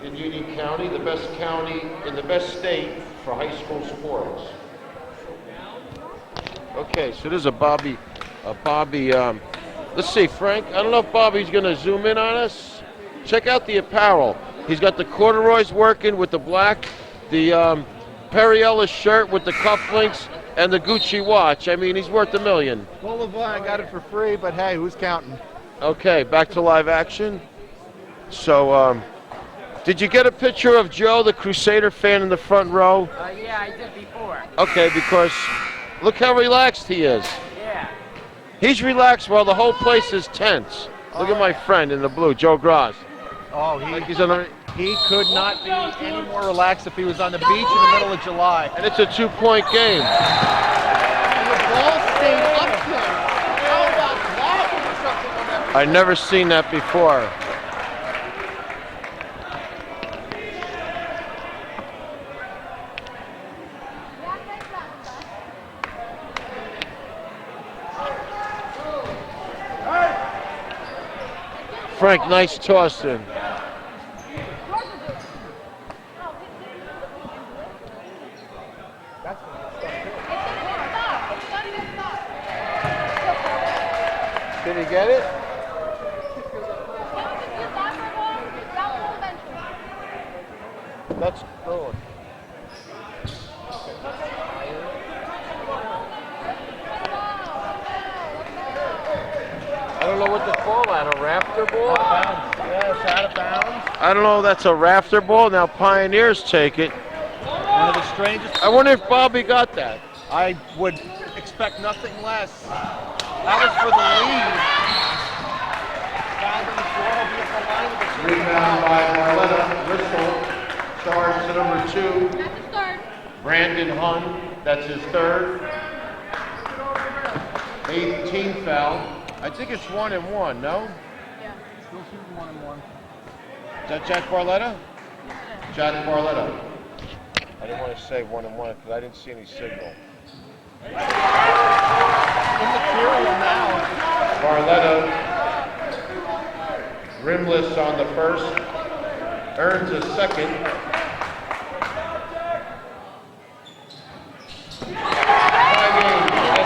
in Union County, the best county in the best state for high school sports. Okay, so this is a Bobby, let's see, Frank, I don't know if Bobby's gonna zoom in on us. Check out the apparel. He's got the corduroys working with the black, the Perriella shirt with the cufflinks, and the Gucci watch. I mean, he's worth $1 million. Boulevard, I got it for free, but hey, who's counting? Okay, back to live action. So, did you get a picture of Joe, the Crusader fan in the front row? Yeah, I did before. Okay, because look how relaxed he is. Yeah. He's relaxed while the whole place is tense. Look at my friend in the blue, Joe Gross. Oh, He's on the, he could not be any more relaxed if he was on the beach in the middle of July. and it's a 2-point game. And the ball stayed up there. How about that? Something on that. I've never seen that before. Frank, nice toss in. Did he get it? Let's go. I don't know what to call that, a rafter ball? Yes, out of bounds. I don't know, that's a rafter ball. Now Pioneers take it. One of the strangest. I wonder if Bobby got that. I would expect nothing less. That was for the lead. Foul on the floor, will be at the line of the Rebound by Barletta. Bristol charge to number 2. Brandon Hun, that's his third. 8th team foul. I think it's 1-1, no? Still shooting 1-1. Is that Jack Barletta? Jack Barletta. I didn't want to say 1-1 because I didn't see any signal. Immaterial now. Barletta, rimless on the first, earns a second. Tie game at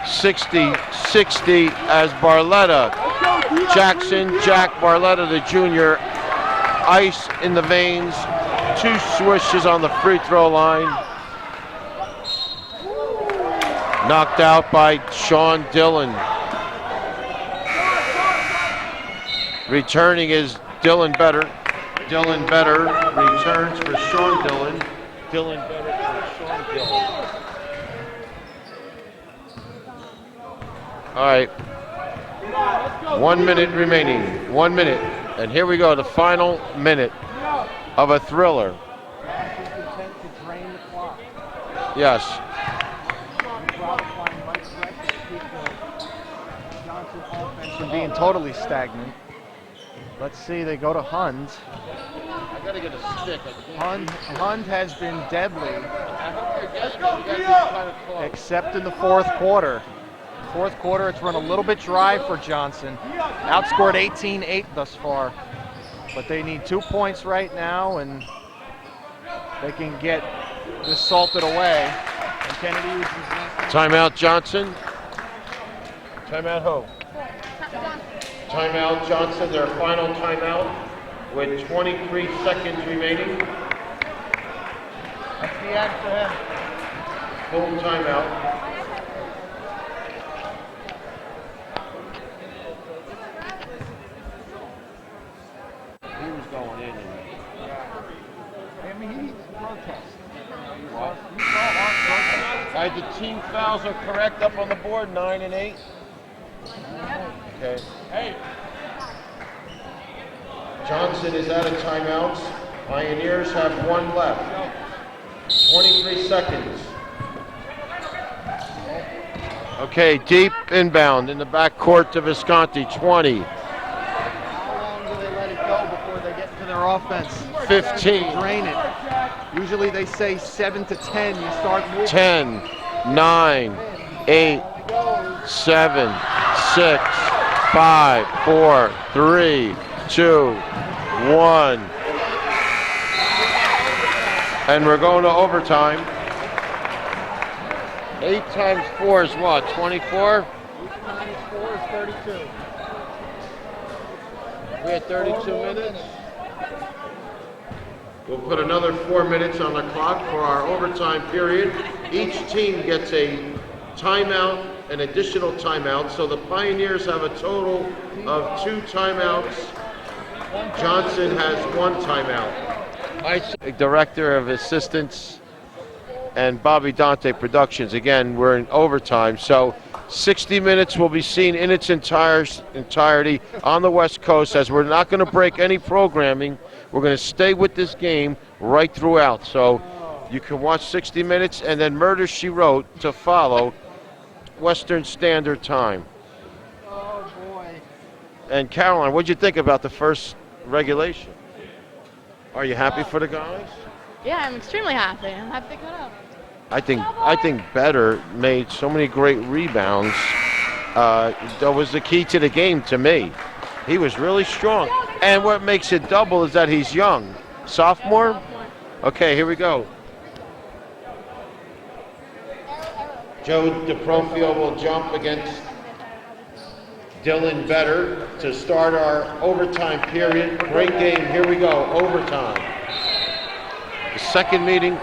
60-60 as Barletta. Jack Barletta, the junior, ice in the veins, 2 swishes on the free throw line. Knocked out by Sean Dillon. Returning is Dylan Better. Dylan Better returns for Sean Dillon. Dylan Better for Sean Dillon. All right. 1 minute remaining. 1 minute. And here we go, the final minute of a thriller. Yes. From being totally stagnant. Let's see, they go to Hund. I gotta get a stick. Hund has been deadly, Let's go, except in the fourth quarter. Fourth quarter, it's run a little bit dry for Johnson. Outscored 18-8 thus far. But they need 2 points right now, and they can get this salted away. And Kennedy is Timeout Johnson. Timeout who? Timeout Johnson, their final timeout with 23 seconds remaining. That's the end for him. Full timeout. He was going in. I mean, he needs to protest. All right, the team fouls are correct up on the board, 9 and 8. Okay. Hey. Johnson is out of timeouts. Pioneers have 1 left. 23 seconds. Okay, deep inbound in the back court to Visconti, 20, How long do they let it go before they get into their offense? 15, Drain it. Usually they say 7 to 10. You start moving. 10, 9, 8, 7, 6, 5, 4, 3, 2, 1. And we're going to overtime. 8 times 4 is what, 24? 8 times 4 is 32. We had 32 minutes. We'll put another 4 minutes on the clock for our overtime period. Each team gets a timeout an additional timeout. So the Pioneers have a total of 2 timeouts. Johnson has 1 timeout. Director of Assistants and Bobby Dante Productions. Again, we're in overtime, so 60 minutes will be seen in its entirety on the West Coast, as we're not going to break any programming. We're going to stay with this game right throughout. So you can watch 60 minutes and then Murder, She Wrote to follow, Western Standard Time. Oh, boy. And Caroline, what'd you think about the first regulation? Are you happy for the guys? Yeah, I'm extremely happy. I'm happy they cut up. I think Better made so many great rebounds. That was the key to the game to me. He was really strong. And what makes it double is that he's young. Sophomore? Okay, here we go. Joe DeProfio will jump against Dylan Better to start our overtime period. Great game. Here we go. Overtime. The second meeting.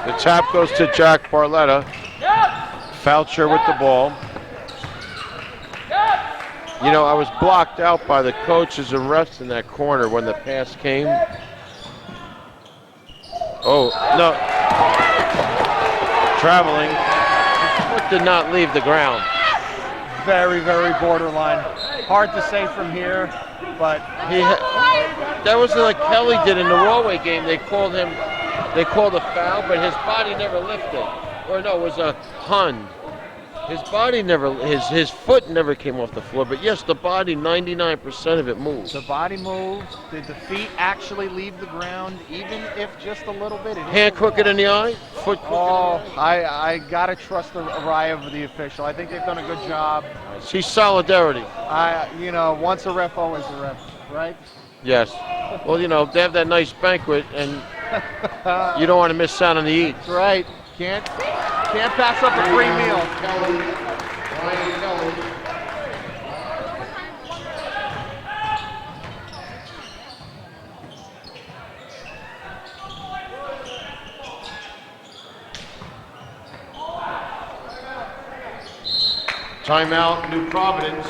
The tap goes to Jack Barletta. Foucher with the ball. You know, I was blocked out by the coaches and refs in that corner when the pass came. Oh, no. Traveling. Foot did not leave the ground. Very, very borderline. Hard to say from here, but that was like Kelly did in the Rawway game. They called a foul, but his body never lifted. Or no, it was a Hund. His body never, his foot never came off the floor, but yes, the body, 99% of it moved. the body moved. Did the feet actually leave the ground, even if just a little bit? Hand crooked in the eye, foot crooked. Oh, I gotta trust the eye of the official. I think they've done a good job. See solidarity. Once a ref, always a ref, right? Yes. Well, they have that nice banquet, and you don't want to miss out on the eats. That's right. Can't pass up a free meal. Ryan Kelly. Timeout, New Providence.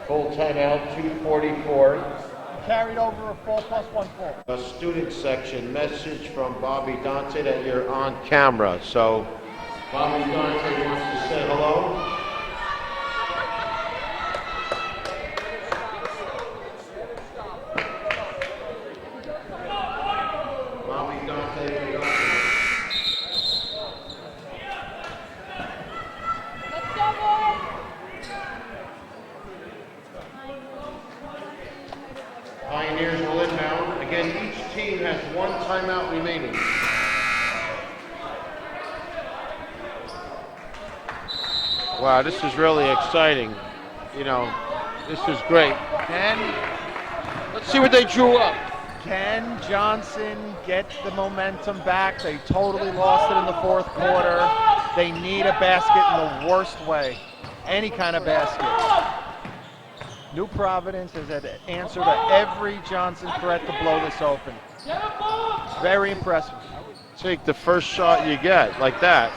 Full timeout, 2:44. Carried over a full plus 1 full. A student section message from Bobby Dante that you're on camera. So Bobby Dante wants to say hello. Bobby Dante. Let's go, boys! Pioneers will inbound. Again, each team has 1 timeout remaining. Wow, this is really exciting. This is great. Let's see what they drew up. Can Johnson get the momentum back? They totally lost it in the 4th quarter. They need a basket in the worst way. Any kind of basket. New Providence has had an answer to every Johnson threat to blow this open. Very impressive. Take the first shot you get, like that.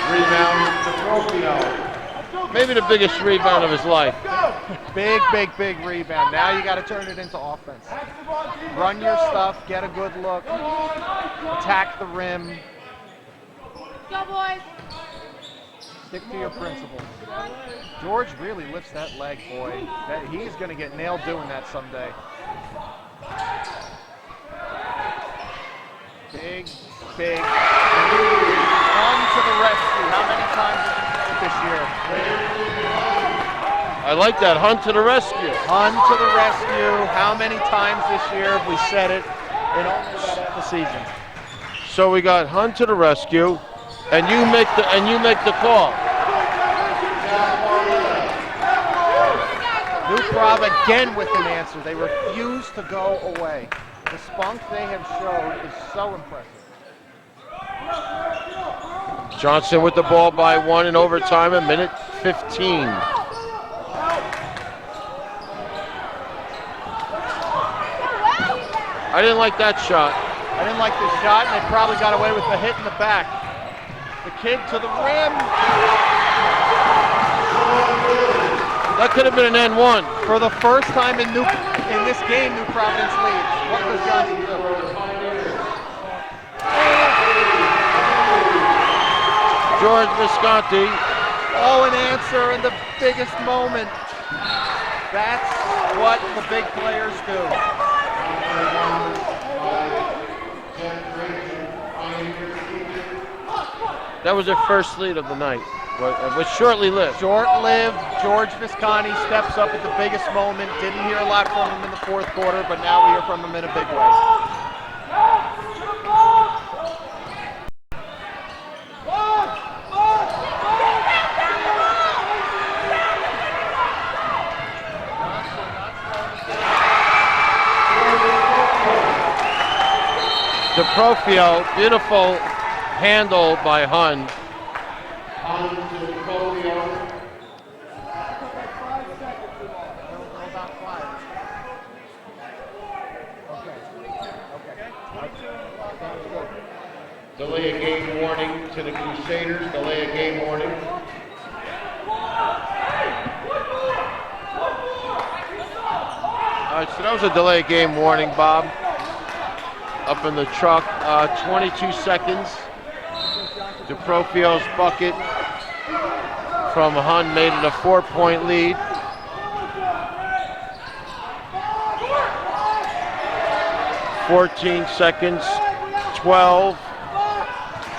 Rebound to Profio. Maybe the biggest rebound of his life. Big rebound. Now you got to turn it into offense. Run your stuff, get a good look, attack the rim. Go, boys! Stick to your principles. George really lifts that leg, boy. He's going to get nailed doing that someday. Big. On to the rescue. How many times have we said it this year? I like that, Hunt to the rescue. Hunt to the rescue. How many times this year have we said it in only about half the season? So we got Hunt to the rescue, and you make the call. New Prov again with an answer. They refuse to go away. The spunk they have showed is so impressive. Johnson with the ball by 1 in overtime, a minute 15. I didn't like that shot. I didn't like the shot, and they probably got away with the hit in the back. The kid to the rim. That could have been an N1. For the first time in this game, New Providence leads. What does Johnson do? George Visconti. Oh, an answer in the biggest moment. That's what the big players do. That was their first lead of the night. It was shortly lived. Short-lived. George Visconti steps up at the biggest moment. Didn't hear a lot from him in the fourth quarter, but now we hear from him in a big way. DeProfio, beautiful handle by Hun. Delay a game warning to the Crusaders. Delay a game warning. All right, so that was a delay game warning, Bob. Up in the truck, 22 seconds. DeProfio's bucket from Hun made it a 4-point lead. "14 seconds, 12,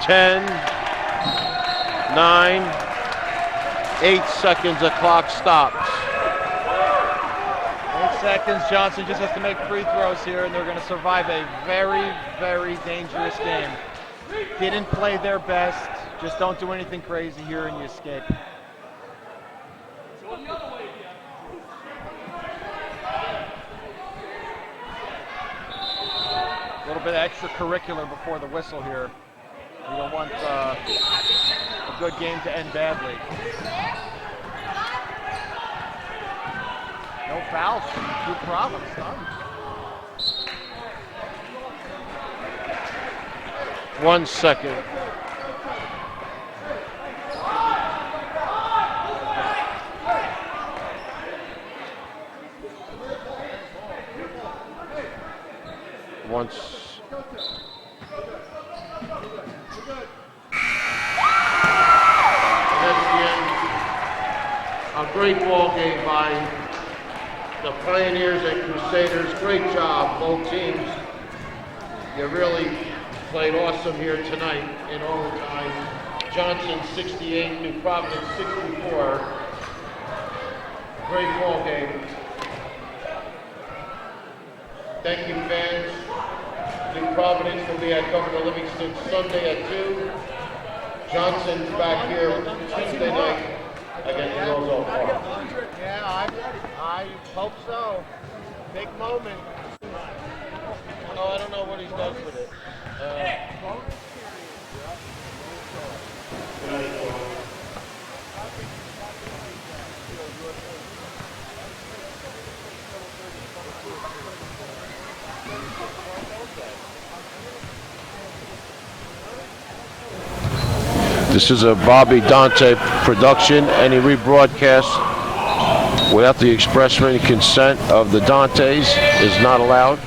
10, 9, 8 seconds, the clock stops. 8 seconds. Johnson just has to make free throws here, and they're going to survive a very, very dangerous game. Didn't play their best. Just don't do anything crazy here, and you escape. A little bit of extracurricular before the whistle here. You don't want a good game to end badly. No fouls from New Providence, huh? 1 second. Once. That's the end. A great ball game by the Pioneers and Crusaders. Great job, both teams. You really played awesome here tonight in overtime. Johnson 68, New Providence 64. Great ball game. Thank you, fans. New Providence will be at Governor Livingston Sunday at 2. Johnson's back here Tuesday night against Roselle Park. Yeah, I hope so. Big moment. Oh, I don't know what he does with it. This is a Bobby Dante production. Any rebroadcast without the express written consent of the Dantes is not allowed.